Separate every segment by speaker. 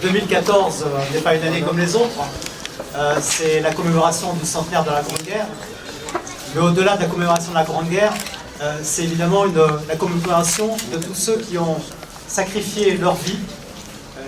Speaker 1: 2014 n'est pas une année comme les autres. C'est la commémoration du centenaire de la Grande Guerre. Mais au-delà de la commémoration de la Grande Guerre, c'est évidemment la commémoration de tous ceux qui ont sacrifié leur vie.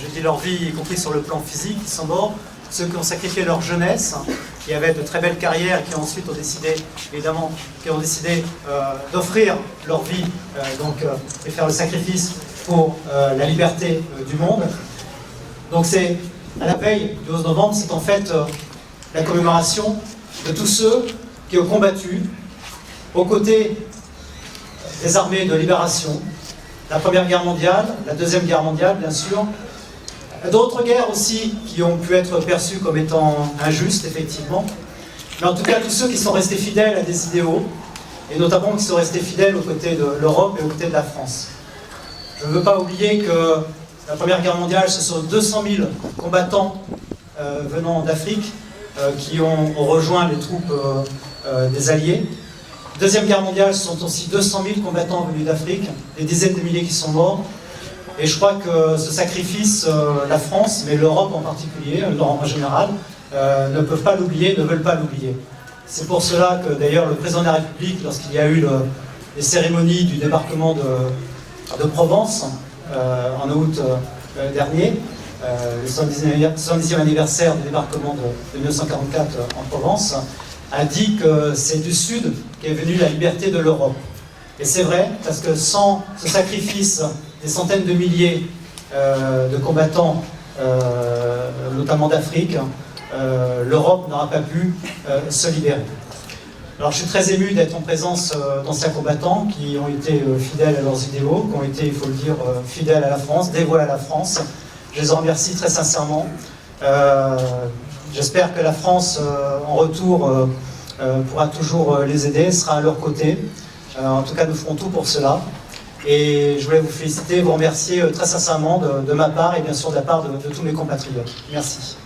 Speaker 1: Je dis leur vie, y compris sur le plan physique, qui sont morts. Ceux qui ont sacrifié leur jeunesse, qui avaient de très belles carrières, qui ensuite ont décidé, évidemment, d'offrir leur vie et faire le sacrifice pour la liberté du monde. Donc c'est, à la veille du 11 novembre, c'est en fait la commémoration de tous ceux qui ont combattu aux côtés des armées de libération, la Première Guerre mondiale, la Deuxième Guerre mondiale, bien sûr, d'autres guerres aussi qui ont pu être perçues comme étant injustes, effectivement, mais en tout cas tous ceux qui sont restés fidèles à des idéaux, et notamment qui sont restés fidèles aux côtés de l'Europe et aux côtés de la France. Je ne veux pas oublier que la Première Guerre mondiale, ce sont 200 000 combattants venant d'Afrique qui ont rejoint les troupes des Alliés. Deuxième Guerre mondiale, ce sont aussi 200 000 combattants venus d'Afrique, des dizaines de milliers qui sont morts. Et je crois que ce sacrifice, la France, mais l'Europe en particulier, l'Europe en général, ne peuvent pas l'oublier, ne veulent pas l'oublier. C'est pour cela que d'ailleurs le président de la République, lorsqu'il y a eu les cérémonies du débarquement de Provence, en août dernier, le 70e anniversaire du débarquement de 1944 en Provence, a dit que c'est du Sud qu'est venue la liberté de l'Europe. Et c'est vrai, parce que sans ce sacrifice des centaines de milliers de combattants, notamment d'Afrique, l'Europe n'aura pas pu se libérer. Alors je suis très ému d'être en présence d'anciens combattants qui ont été fidèles à leurs idéaux, qui ont été, il faut le dire, fidèles à la France, dévoués à la France. Je les en remercie très sincèrement. J'espère que la France, en retour, pourra toujours les aider, sera à leur côté. En tout cas, nous ferons tout pour cela. Et je voulais vous féliciter, vous remercier très sincèrement de ma part et bien sûr de la part de tous mes compatriotes. Merci.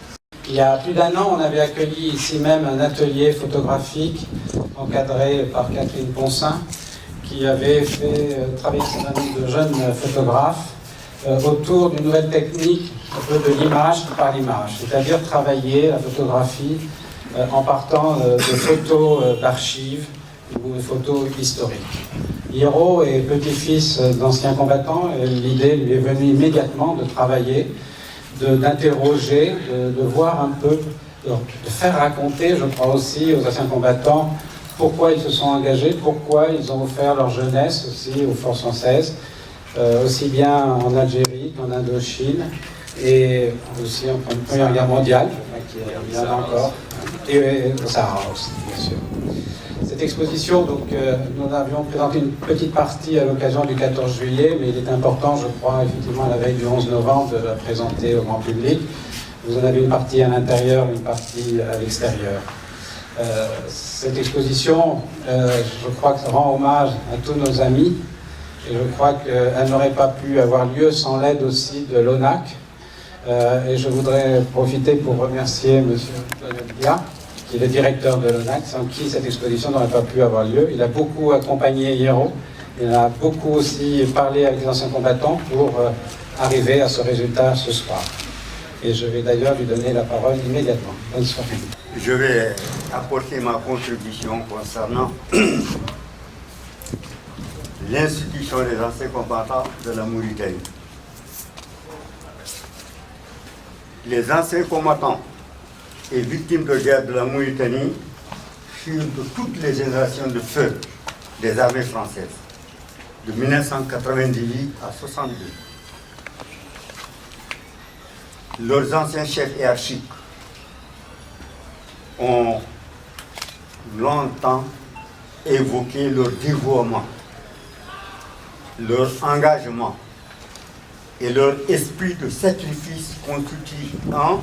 Speaker 2: Il y a plus d'un an, on avait accueilli ici même un atelier photographique encadré par Catherine Poncin qui avait fait travailler un certain nombre de jeunes photographes autour d'une nouvelle technique un peu de l'image par l'image, c'est-à-dire travailler la photographie en partant de photos d'archives ou de photos historiques. Hiro est petit-fils d'anciens combattants et l'idée lui est venue immédiatement de travailler, d'interroger, de voir un peu, de faire raconter, je crois aussi, aux anciens combattants pourquoi ils se sont engagés, pourquoi ils ont offert leur jeunesse aussi aux forces françaises, aussi bien en Algérie qu'en Indochine et aussi en Première Guerre mondiale, qui est bien encore, et au Sahara aussi, bien sûr. Cette exposition, donc, nous avions présenté une petite partie à l'occasion du 14 juillet, mais il est important, je crois, effectivement, à la veille du 11 novembre, de la présenter au grand public. Vous en avez une partie à l'intérieur, une partie à l'extérieur. Cette exposition, je crois que ça rend hommage à tous nos amis, et je crois qu'elle n'aurait pas pu avoir lieu sans l'aide aussi de l'ONAC. Et je voudrais profiter pour remercier M. Dia, qui est le directeur de l'ONAC, sans qui cette exposition n'aurait pas pu avoir lieu. Il a beaucoup accompagné Hiro, il a beaucoup aussi parlé avec les anciens combattants pour arriver à ce résultat ce soir. Et je vais d'ailleurs lui donner la parole immédiatement. Bonne soirée.
Speaker 3: Je vais apporter ma contribution concernant l'institution des anciens combattants de la Mauritanie. Les anciens combattants et victimes de guerre de la Mauritanie furent de toutes les générations de feu des armées françaises, de 1998 à 62. Leurs anciens chefs hiérarchiques ont longtemps évoqué leur dévouement, leur engagement et leur esprit de sacrifice constituant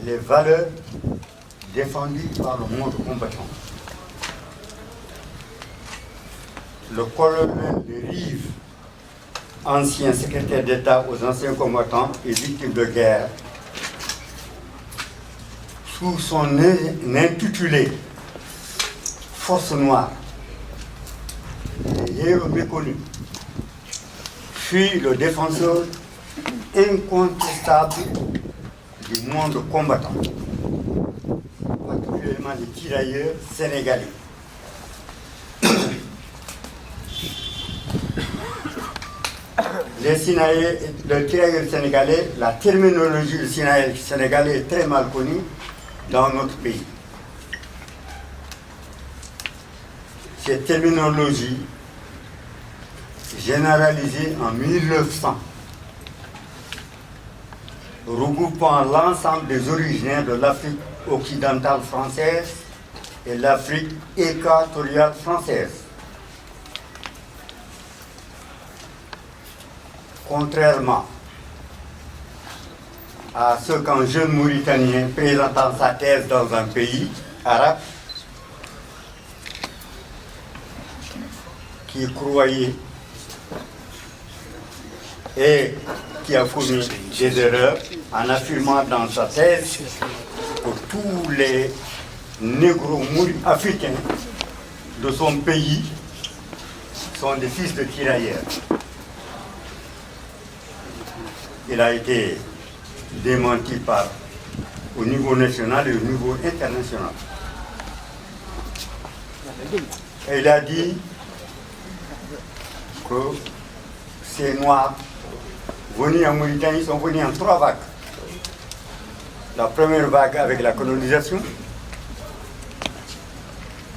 Speaker 3: les valeurs défendues par le monde combattant. Le colonel de Rive, ancien secrétaire d'État aux anciens combattants et victimes de guerre, sous son intitulé « Force noire », les héros méconnus, fut le défenseur incontestable du monde combattant, particulièrement des tirailleurs sénégalais. Le tirailleur sénégalais, la terminologie du tirailleur sénégalais est très mal connue dans notre pays. Cette terminologie, généralisée en 1900, regroupant l'ensemble des originaires de l'Afrique occidentale française et l'Afrique équatoriale française. Contrairement à ce qu'un jeune Mauritanien présentant sa thèse dans un pays arabe qui croyait et qui a commis des erreurs en affirmant dans sa thèse que tous les négros africains de son pays sont des fils de tirailleurs. Il a été démenti au niveau national et au niveau international. Et il a dit que ces Noirs venus en Mauritanie sont venus en 3 vagues. La première vague avec la colonisation,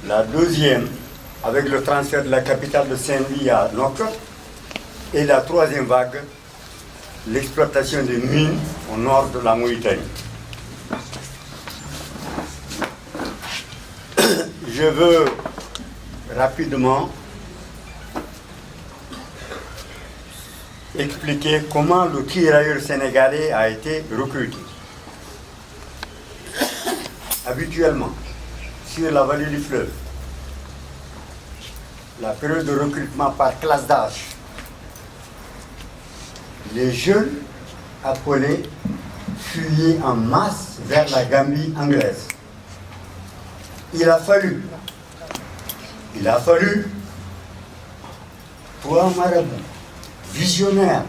Speaker 3: la deuxième avec le transfert de la capitale de Saint-Louis à Nouakchott, et la troisième vague, l'exploitation des mines au nord de la Mauritanie. Je veux rapidement expliquer comment le tirailleur sénégalais a été recruté. Habituellement, sur la vallée du fleuve, la période de recrutement par classe d'âge, les jeunes appelés fuyaient en masse vers la Gambie anglaise. Il a fallu 3 marabouts visionnaires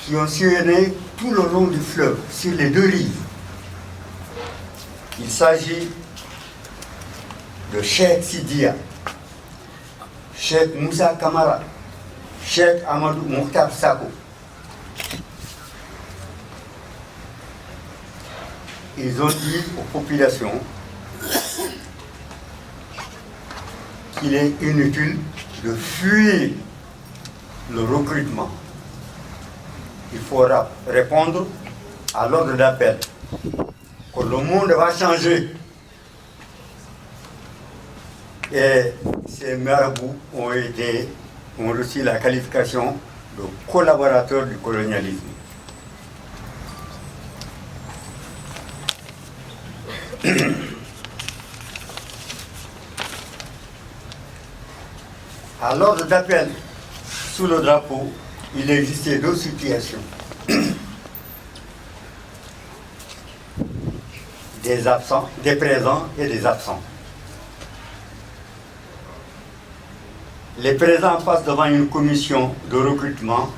Speaker 3: qui ont sillonné tout le long du fleuve, sur les 2 rives. Il s'agit de Cheikh Sidia, Cheikh Moussa Kamara, Cheikh Amadou Mokhtar Sako. Ils ont dit aux populations qu'il est inutile de fuir le recrutement. Il faudra répondre à l'ordre d'appel, que le monde va changer. Et ces marabouts ont reçu la qualification de collaborateurs du colonialisme. À l'ordre d'appel, sous le drapeau, il existait 2 situations. Des absents, des présents et des absents. Les présents passent devant une commission de recrutement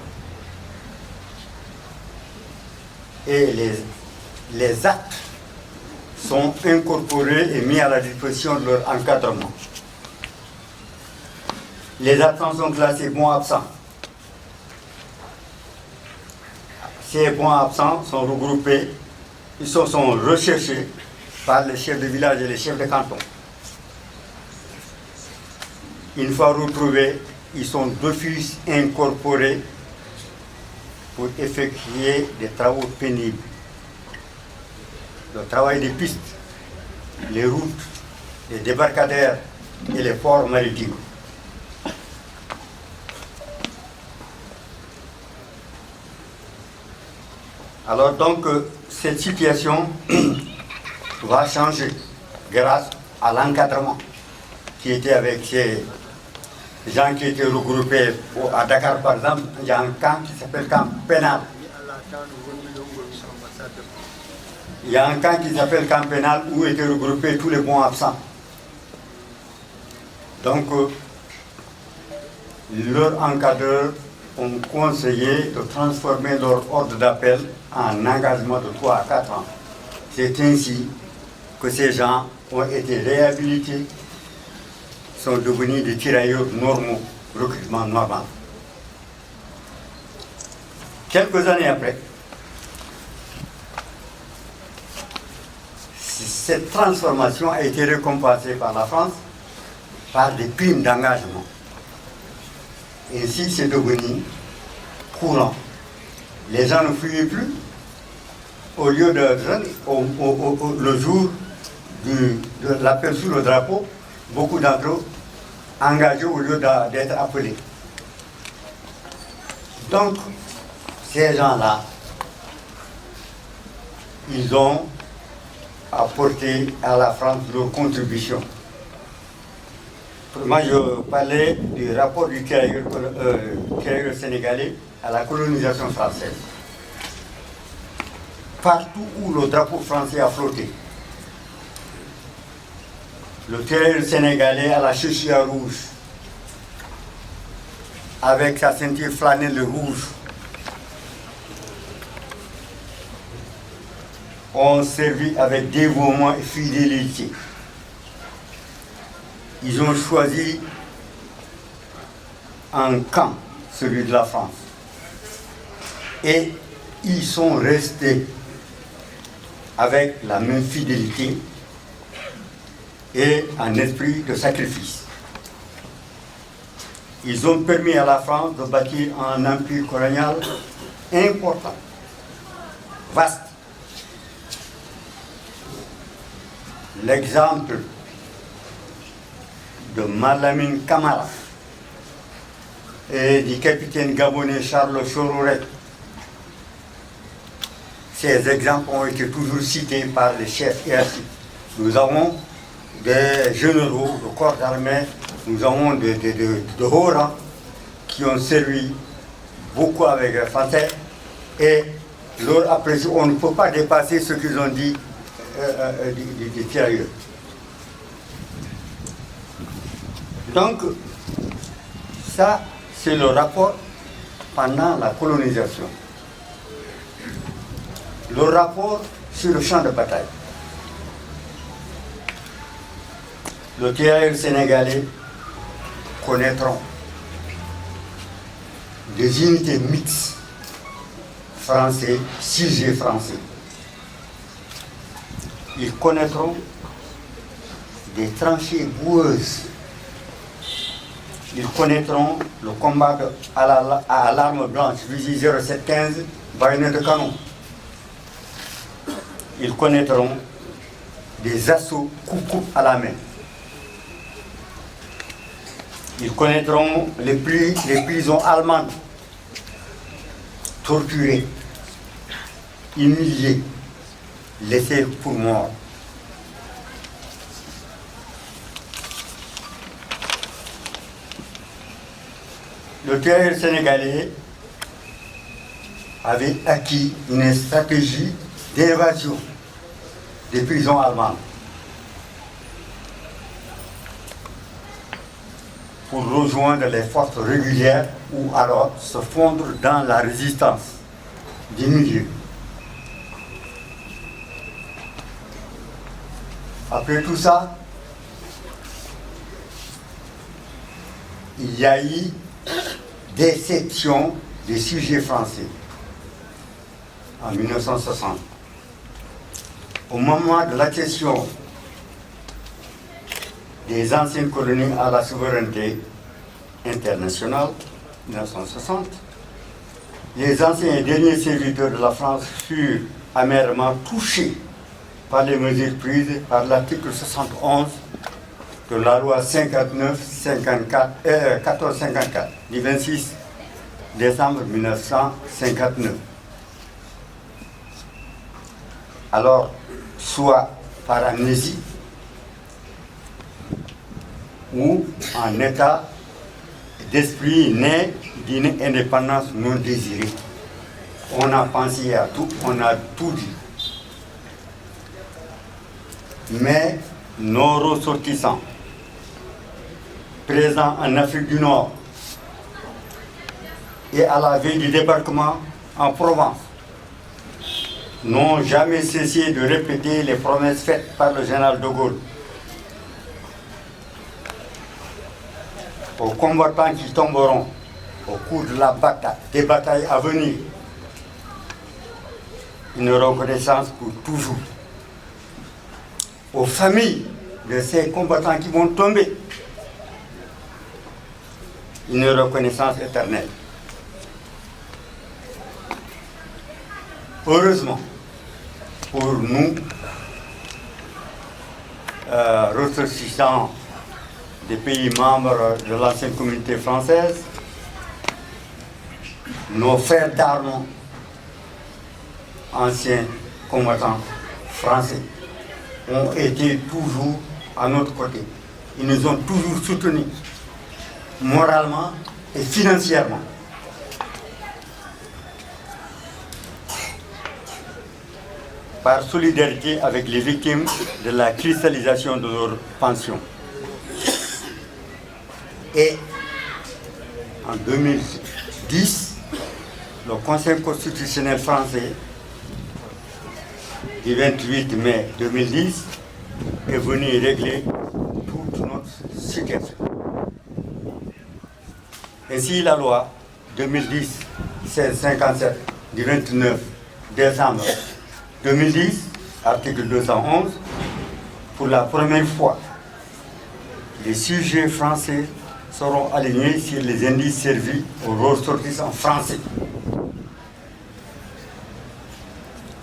Speaker 3: et les actes sont incorporés et mis à la disposition de leur encadrement. Les absents sont classés bons absents. Ces bons absents sont regroupés, ils sont recherchés par les chefs de village et les chefs de canton. Une fois retrouvés, ils sont d'office incorporés pour effectuer des travaux pénibles. Le travail des pistes, les routes, les débarcadères et les ports maritimes. Alors donc, cette situation va changer grâce à l'encadrement qui était avec ces gens qui étaient regroupés à Dakar, par exemple. Il y a un camp qui s'appelle camp pénal. Il y a un camp qui s'appelle camp pénal où étaient regroupés tous les bons absents. Donc, leurs encadreurs ont conseillé de transformer leur ordre d'appel en engagement de 3 à 4 ans. C'est ainsi que ces gens ont été réhabilités, sont devenus des tirailleurs normaux, recrutement normal. Quelques années après, cette transformation a été récompensée par la France par des primes d'engagement. Ainsi, c'est devenu courant. Les gens ne fuyaient plus. Au lieu de le jour de l'appel sous le drapeau, beaucoup d'entre eux engagés au lieu d'être appelés. Donc, ces gens-là, ils ont apporté à la France leur contribution. Moi, je parlais du rapport du tirailleur sénégalais à la colonisation française. Partout où le drapeau français a flotté, le tirailleur sénégalais à la chaussure rouge, avec sa ceinture flanelle rouge, ont servi avec dévouement et fidélité. Ils ont choisi un camp, celui de la France. Et ils sont restés avec la même fidélité et un esprit de sacrifice. Ils ont permis à la France de bâtir un empire colonial important, vaste. L'exemple de Malamine Camara et du capitaine gabonais Charles Chororet. Ces exemples ont été toujours cités par les chefs hiérarchiques. Nous avons des généraux de corps d'armée, nous avons de hauts rangs qui ont servi beaucoup avec les Français et leur appréciation, on ne peut pas dépasser ce qu'ils ont dit des tirailleurs. Donc, ça, c'est le rapport pendant la colonisation. Le rapport sur le champ de bataille. Le tirailleur sénégalais connaîtront des unités mixtes français, sujets français. Ils connaîtront des tranchées boueuses. Ils connaîtront le combat à l'arme blanche, fusil 0715, baïonnette de canon. Ils connaîtront des assauts coupe à la main. Ils connaîtront les prisons allemandes, torturées, humiliées, laissées pour mort. Le tirailleur sénégalais avait acquis une stratégie d'évasion des prisons allemandes pour rejoindre les forces régulières ou alors se fondre dans la résistance du milieu. Après tout ça, il y a eu déception des sujets français en 1960. Au moment de l'accession des anciennes colonies à la souveraineté internationale, 1960, les anciens et derniers serviteurs de la France furent amèrement touchés par les mesures prises par l'article 71 de la loi 1454 du 26 décembre 1959. Alors, soit par amnésie ou en état d'esprit né d'une indépendance non désirée. On a pensé à tout, on a tout dit. Mais nos ressortissants présents en Afrique du Nord, et à la veille du débarquement en Provence, n'ont jamais cessé de répéter les promesses faites par le général de Gaulle aux combattants qui tomberont au cours de des batailles à venir, une reconnaissance pour toujours. Aux familles de ces combattants qui vont tomber, une reconnaissance éternelle. Heureusement, pour nous, ressortissants des pays membres de l'ancienne communauté française, nos frères d'armes, anciens combattants français, ont été toujours à notre côté. Ils nous ont toujours soutenus, moralement et financièrement. Par solidarité avec les victimes de la cristallisation de leur pension. Et en 2010, le Conseil constitutionnel français du 28 mai 2010 est venu régler toute notre situation. Ainsi, la loi 2010-1657 du 29 décembre 2010, article 211, pour la première fois, les sujets français seront alignés sur les indices servis aux ressortissants français.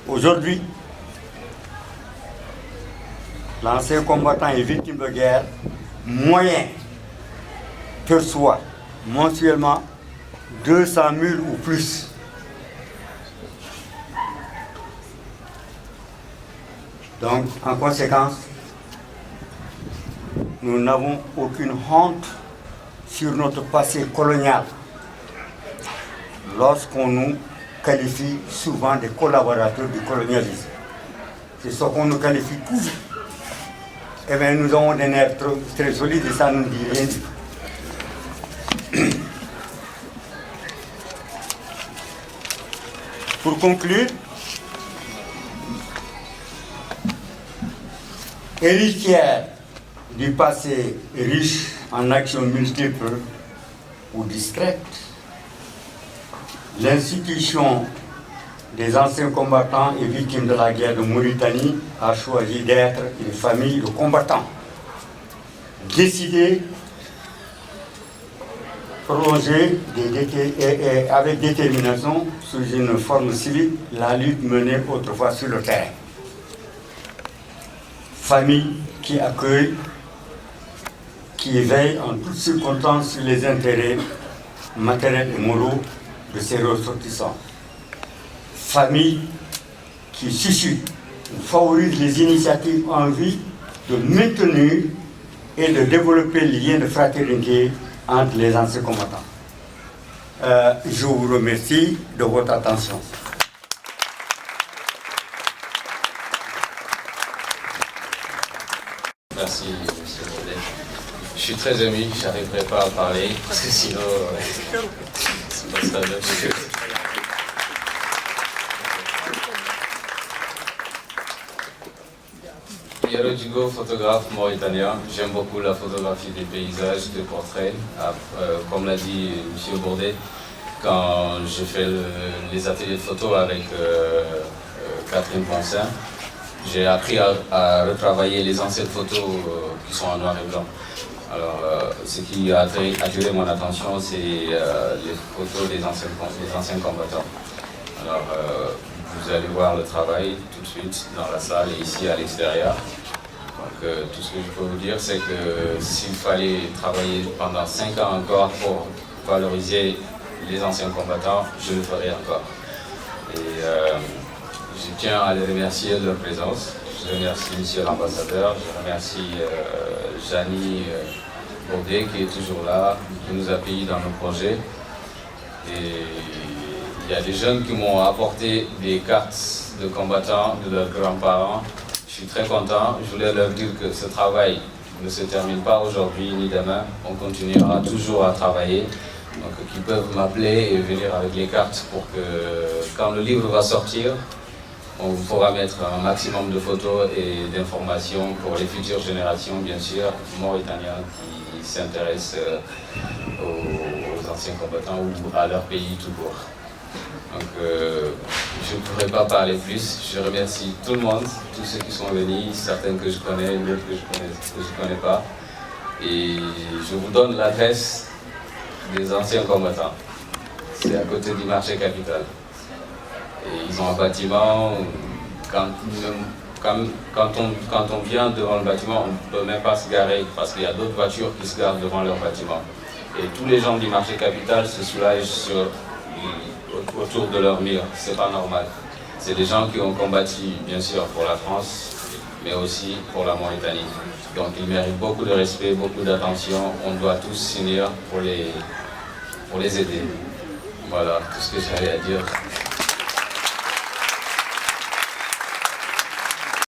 Speaker 3: Aujourd'hui, l'ancien combattant et victime de guerre moyen perçoit mensuellement 200 000 ou plus. Donc, en conséquence, nous n'avons aucune honte sur notre passé colonial lorsqu'on nous qualifie souvent de collaborateurs du colonialisme. C'est ce qu'on nous qualifie toujours. Eh bien, nous avons des nerfs très solides et ça ne nous dit rien du tout. Pour conclure, héritière du passé riche en actions multiples ou discrètes, l'institution des anciens combattants et victimes de la guerre de Mauritanie a choisi d'être une famille de combattants, décidée, prolongée et avec détermination sous une forme civique la lutte menée autrefois sur le terrain. Famille qui accueille, qui veille en toutes circonstances sur les intérêts matériels et moraux de ses ressortissants. Famille qui suscite, favorise les initiatives en vue de maintenir et de développer les liens de fraternité entre les anciens combattants. Je vous remercie de votre attention.
Speaker 4: Merci, monsieur Baudet. Je suis très ému, je n'arriverai pas à parler, parce que sinon, c'est pas ça. Piero Djigo, photographe mauritanien. J'aime beaucoup la photographie des paysages, des portraits. Comme l'a dit monsieur Baudet, quand j'ai fait les ateliers de photo avec Catherine Poncin, j'ai appris à retravailler les anciennes photos qui sont en noir et blanc. Alors, ce qui a attiré mon attention, c'est les photos des anciens combattants. Alors, vous allez voir le travail tout de suite dans la salle et ici à l'extérieur. Donc, tout ce que je peux vous dire, c'est que s'il fallait travailler pendant 5 ans encore pour valoriser les anciens combattants, je le ferai encore. Et je tiens à les remercier de leur présence. Je remercie monsieur l'ambassadeur, je remercie Janie Baudet qui est toujours là, qui nous a payé dans nos projets. Et il y a des jeunes qui m'ont apporté des cartes de combattants de leurs grands-parents. Je suis très content. Je voulais leur dire que ce travail ne se termine pas aujourd'hui ni demain. On continuera toujours à travailler. Donc qui peuvent m'appeler et venir avec les cartes pour que quand le livre va sortir, on pourra mettre un maximum de photos et d'informations pour les futures générations, bien sûr, mauritaniens qui s'intéressent aux anciens combattants ou à leur pays tout court. Donc je ne pourrais pas parler plus. Je remercie tout le monde, tous ceux qui sont venus, certains que je connais, d'autres que je ne connais pas. Et je vous donne l'adresse des anciens combattants. C'est à côté du marché Capital. Et ils ont un bâtiment, quand on vient devant le bâtiment, on ne peut même pas se garer parce qu'il y a d'autres voitures qui se garent devant leur bâtiment. Et tous les gens du marché Capital se soulagent autour de leur mur. C'est pas normal. C'est des gens qui ont combattu, bien sûr, pour la France, mais aussi pour la Mauritanie. Donc ils méritent beaucoup de respect, beaucoup d'attention. On doit tous s'unir pour les aider. Voilà tout ce que j'avais à dire.